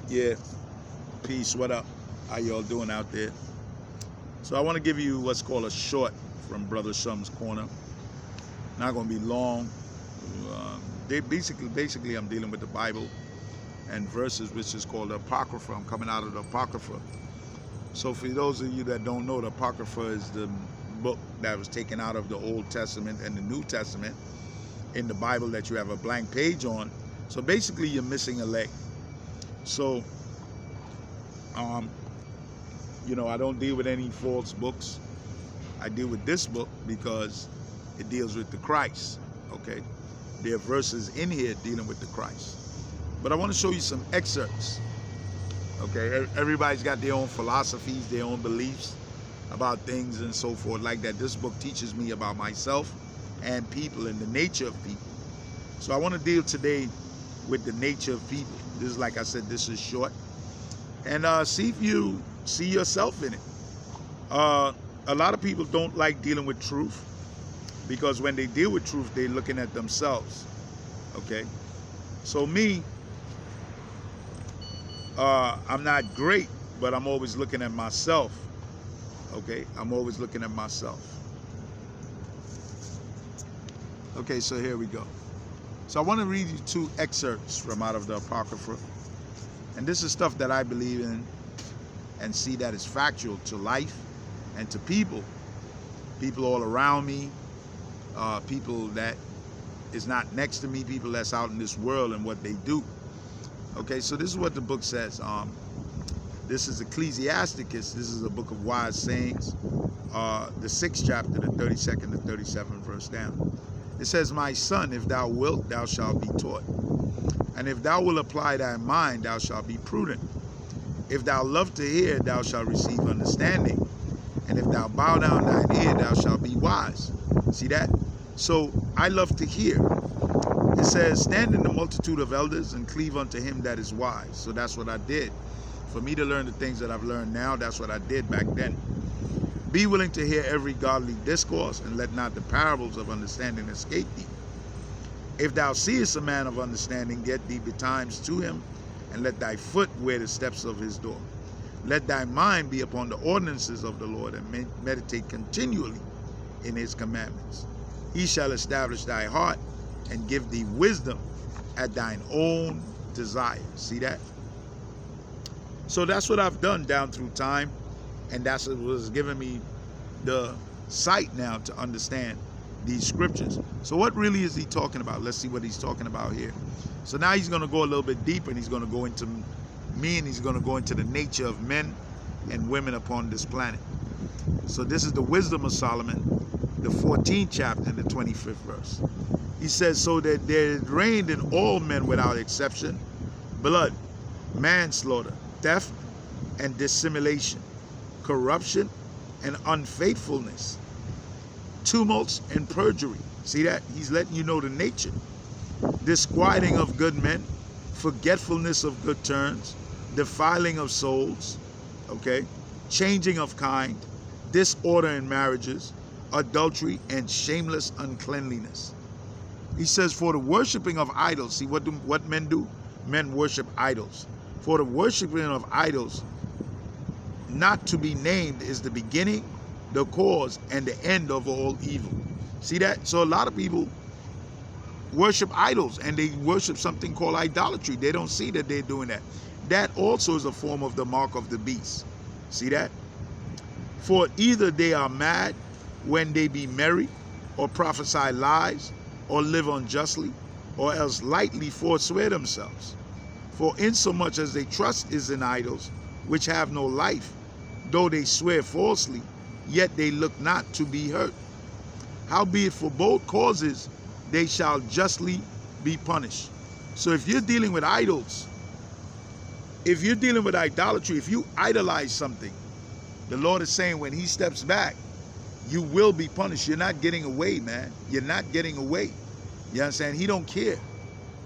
Yeah, peace. What up? How y'all doing out there? So I want to give you what's called a short from Brother Shum's Corner. Not going to be long. They basically, I'm dealing with the Bible and verses, which is called the Apocrypha. I'm coming out of the Apocrypha. So for those of you that don't know, the Apocrypha is the book that was taken out of the Old Testament and the New Testament in the Bible that you have a blank page on. So basically, you're missing a leg. So, I don't deal with any false books. I deal with this book because it deals with the Christ, okay? There are verses in here dealing with the Christ. But I want to show you some excerpts, okay? Everybody's got their own philosophies, their own beliefs about things and so forth like that. This book teaches me about myself and people and the nature of people. So I want to deal today with the nature of people. This is, like I said, this is short. And see if you see yourself in it. A lot of people don't like dealing with truth because when they deal with truth, they're looking at themselves, okay? So me, I'm not great, but I'm always looking at myself, okay? I'm always looking at myself. Okay, so here we go. So I want to read you two excerpts from out of the Apocrypha. And this is stuff that I believe in and see that is factual to life and to people all around me, people that is not next to me, people that's out in this world and what they do. Okay, so this is what the book says. This is Ecclesiasticus. This is a book of wise sayings. The 6th chapter, the 32nd to 37th verse down. It says, "My son, if thou wilt, thou shalt be taught. And if thou wilt apply thy mind, thou shalt be prudent. If thou love to hear, thou shalt receive understanding. And if thou bow down thine ear, thou shalt be wise." See that? So I love to hear. It says, "Stand in the multitude of elders and cleave unto him that is wise." So that's what I did. For me to learn the things that I've learned now, that's what I did back then. "Be willing to hear every godly discourse, and let not the parables of understanding escape thee. If thou seest a man of understanding, get thee betimes to him, and let thy foot wear the steps of his door. Let thy mind be upon the ordinances of the Lord, and meditate continually in his commandments. He shall establish thy heart, and give thee wisdom at thine own desire." See that? So that's what I've done down through time, and that's what was giving me the sight now to understand these scriptures. So what really is he talking about? Let's see what he's talking about here. So now he's going to go a little bit deeper, and he's going to go into me, and he's going to go into the nature of men and women upon this planet. So this is the Wisdom of Solomon, the 14th chapter, and the 25th verse. He says, "So that there reigned in all men without exception blood, manslaughter, theft, and dissimulation, corruption and unfaithfulness, tumults and perjury." See that? He's letting you know the nature. "Disquieting of good men, forgetfulness of good turns, defiling of souls," okay, "changing of kind, disorder in marriages, adultery, and shameless uncleanliness." He says, "For the worshiping of idols." See what men do? Men worship idols. "For the worshiping of idols not to be named is the beginning, the cause, and the end of all evil." See that? So a lot of people worship idols, and they worship something called idolatry. They don't see that they're doing that. That also is a form of the mark of the beast. See that? "For either they are mad when they be merry, or prophesy lies, or live unjustly, or else lightly forswear themselves. For insomuch as they trust is in idols, which have no life, though they swear falsely, yet they look not to be hurt. Howbeit for both causes they shall justly be punished." So if you're dealing with idols, if you're dealing with idolatry, if you idolize something, the Lord is saying when he steps back, you will be punished. You're not getting away, man. You're not getting away. You understand? He don't care.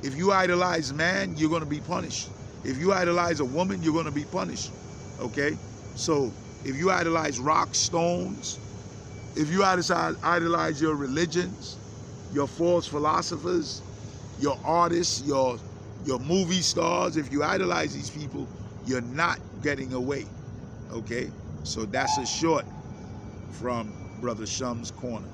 If you idolize man, you're going to be punished. If you idolize a woman, you're going to be punished. Okay? So if you idolize rocks, stones, if you idolize your religions, your false philosophers, your artists, your your movie stars, if you idolize these people, you're not getting away. Okay? So that's a short from Brother Shum's Corner.